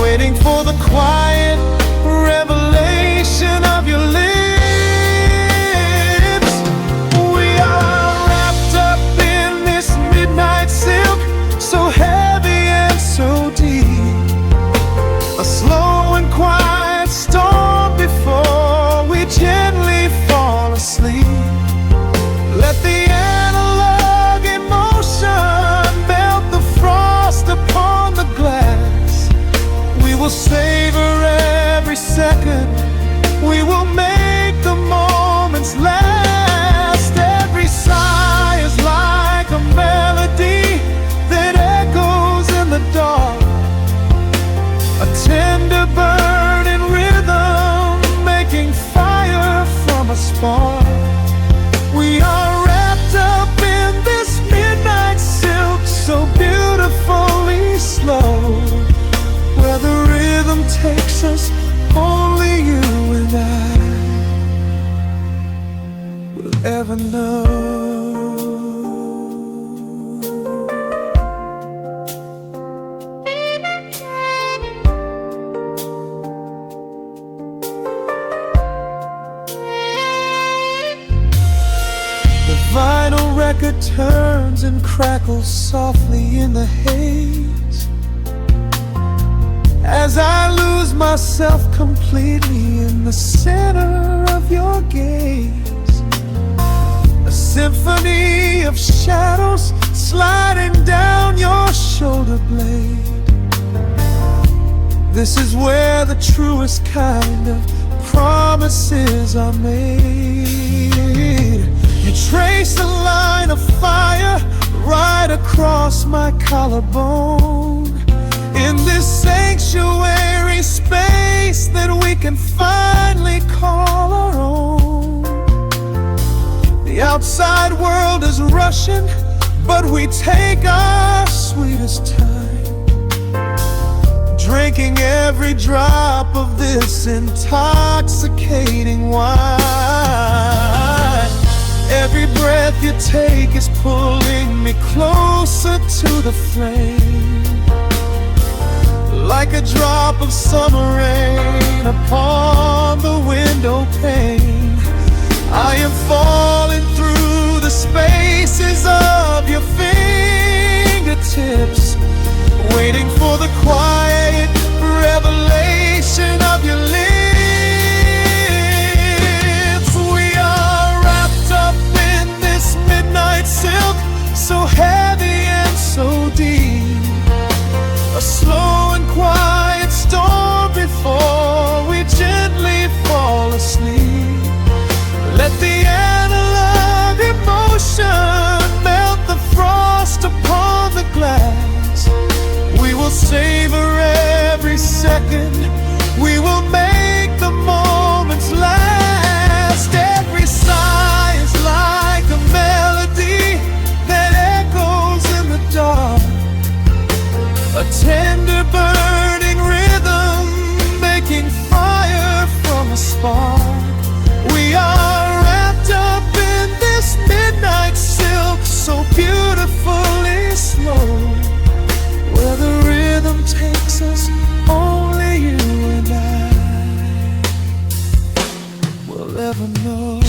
waiting for the quiet revelation of your lips. We are wrapped up in this midnight silk, so heavy and so deep. A slow and quiet storm before we gently fall asleep. Let the analog emotion melt the frost upon the glass. We will savor every second, we will make the moments last. Every sigh is like a melody that echoes in the dark, a tender burning rhythm making fire from a spark. We are wrapped up in this midnight silk, so beautifully slow, where the rhythm takes us, only you and I will ever know. The vinyl record turns and crackles softly in the haze, as I lose myself completely in the center of your gaze. A symphony of shadows sliding down your shoulder blade. This is where the truest kind of promises are made. You trace a line of fire right across my collarbone. In this sanctuary space that we can finally call our own. The outside world is rushing, but we take our sweetest time, drinking every drop of this intoxicating wine. Every breath you take is pulling me closer to the flame, like a drop of summer rain upon the window pane. I am falling through the spaces of your fingertips, waiting for the quiet revelation of your lips. We are wrapped up in this midnight silk, so heavy and so deep. A slow and quiet storm before we gently fall asleep. Let the analog emotion melt the frost upon the glass. We will savor every second, we will make the moments last. Every sigh is like a melody that echoes in the dark, a tender burning rhythm making fire from a spark. We are wrapped up in this midnight silk, so beautifully slow, where the rhythm takes us, only you and I will ever know.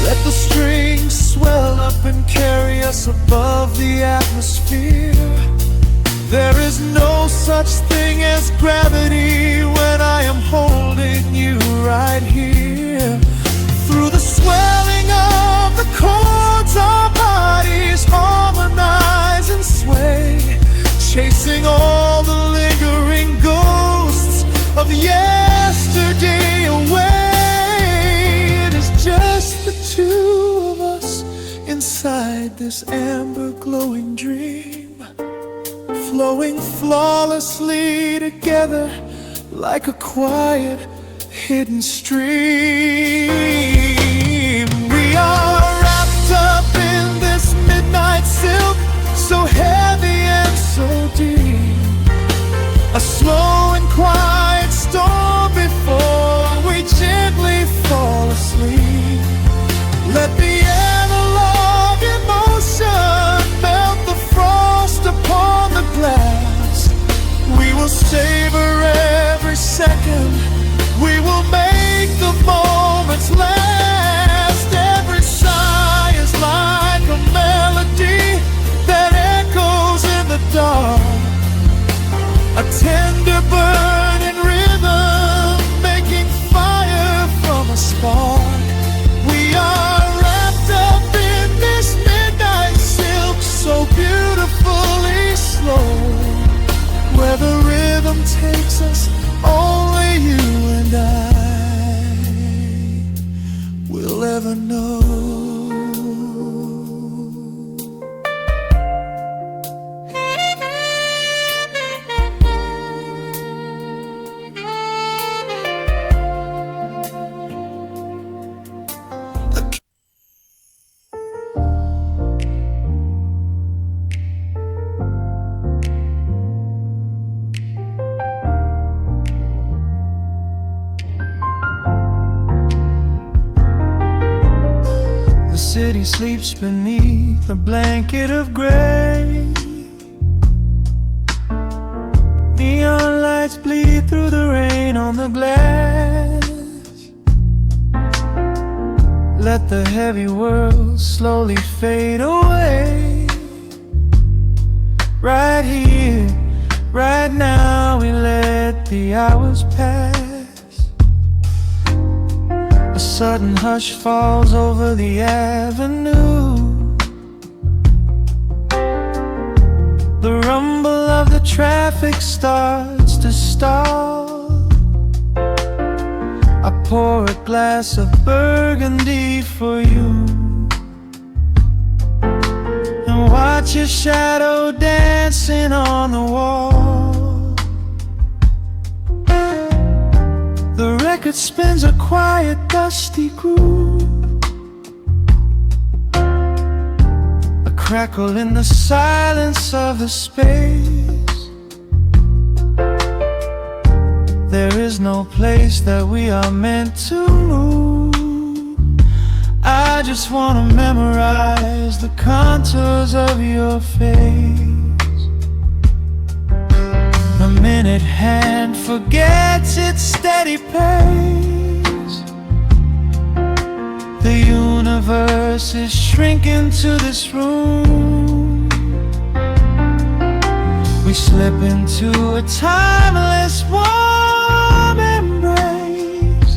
Let the strings swell up and carry us above the atmosphere. There is no such thing as gravity when I am holding you right here. Through the swelling of the chords, our bodies harmonize and sway, chasing all the lingering ghosts of yesterday away. It is just the two of us inside this amber glowing dream, flowing flawlessly together like a quiet hidden stream. We are wrapped up in this midnight silk, so heavy and so deep. A slow and quiet storm before we gently fall asleep. Let the analog emotion melt the frost upon the glass. We will savor every second, we will make the moments last. Every sigh is like a melody that echoes in the dark, a tender burning rhythm making fire from a spark. We are wrapped up in this midnight silk, so beautifully slow, where the rhythm takes us, only you and I will ever know. The city sleeps beneath a blanket of gray. Neon lights bleed through the rain on the glass. Let the heavy world slowly fade away. Right here, right now, we let the hours pass. A sudden hush falls over the avenue. The rumble of the traffic starts to start. I pour a glass of burgundy for you and watch your shadow dancing on the wall. The record spins a quiet, dusty groove, a crackle in the silence of the space. There is no place that we are meant to move. I just wanna memorize the contours of your face. The minute hand forgets its steady pace. The universe is shrinking to this room. We slip into a timeless warm embrace,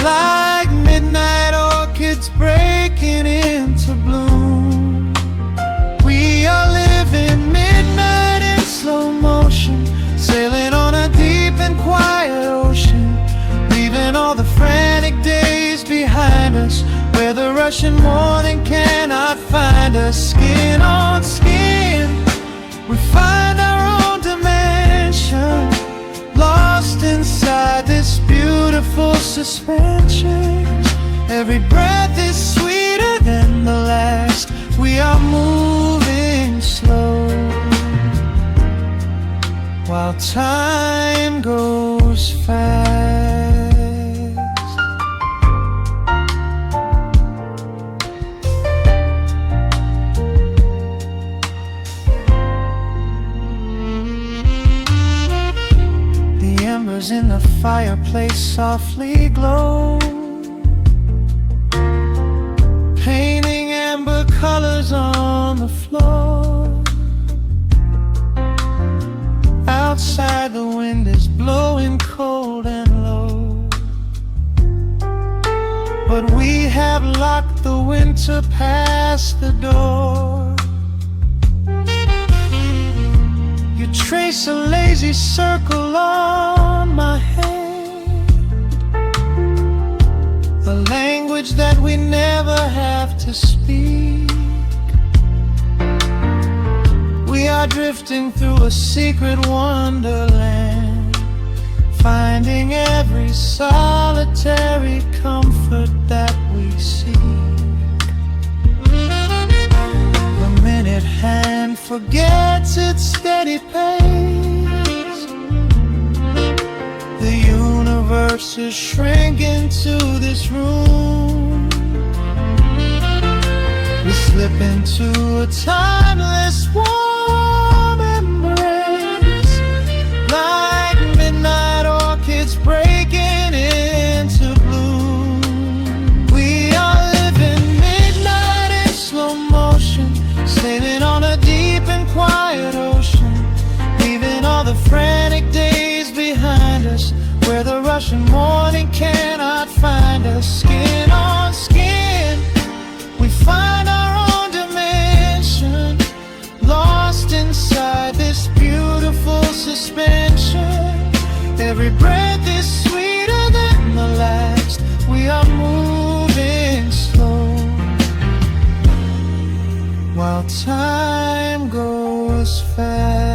like midnight orchids breaking into bloom. We are living midnight in slow motion, sailing on a deep and quiet ocean, leaving all the frantic days behind us, where the rushing morning cannot find us. Skin on skin, we find our own dimension, lost inside this beautiful suspension. Every breath is sweeter than the last. We are moving slow, while time goes fast. The embers in the fireplace softly glow, painting amber colors on the floor. Outside the wind is blowing cold and low, but we have locked the winter past the door. You trace a lazy circle on my hand, the language that we never have to speak. We are drifting through a secret wonderland, finding every solitary comfort that we seek. The minute hand forgets its steady pace. The universe is shrinking to this room. We slip into a timeless warm embrace, like midnight orchids breaking into bloom. We are living midnight in slow motion, sailing on a deep and quiet ocean, leaving all the frantic days behind us, where the rushing morning cannot find us. Skin on skin, we find our own dimension, lost inside this beautiful suspension. Every breath is sweeter than the last. We are moving slow, while time goes fast.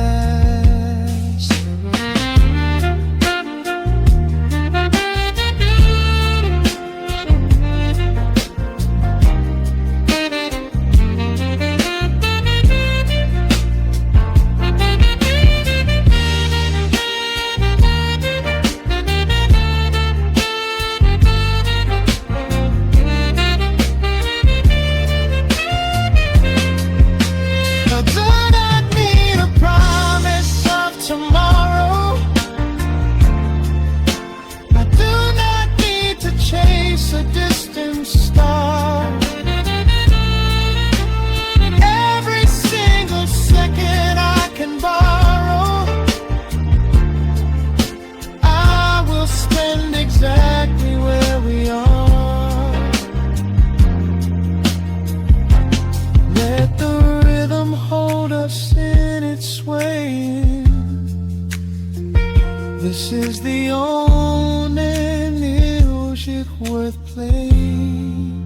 This is the only music worth playing.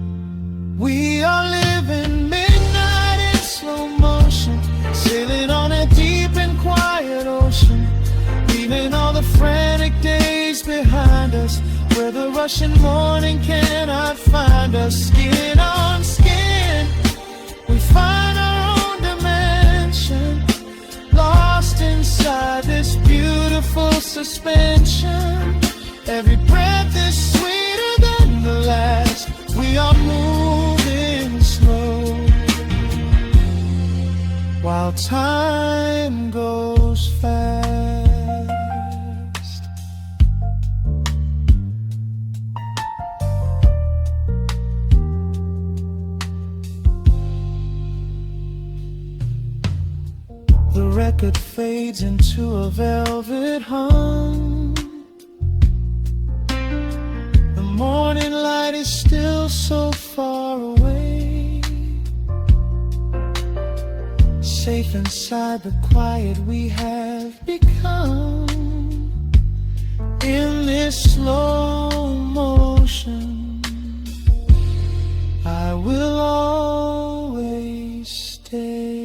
We are living midnight in slow motion, sailing on a deep and quiet ocean, leaving all the frantic days behind us, where the rushing morning cannot find us. Skin on skin, we find our own dimension, lost inside this beautiful suspension. Every breath is sweeter than the last. We are moving slow, while time goes fast. The record fades into a velvet hum. The morning light is still so far away. Safe inside the quiet we have become. In this slow motion, I will always stay.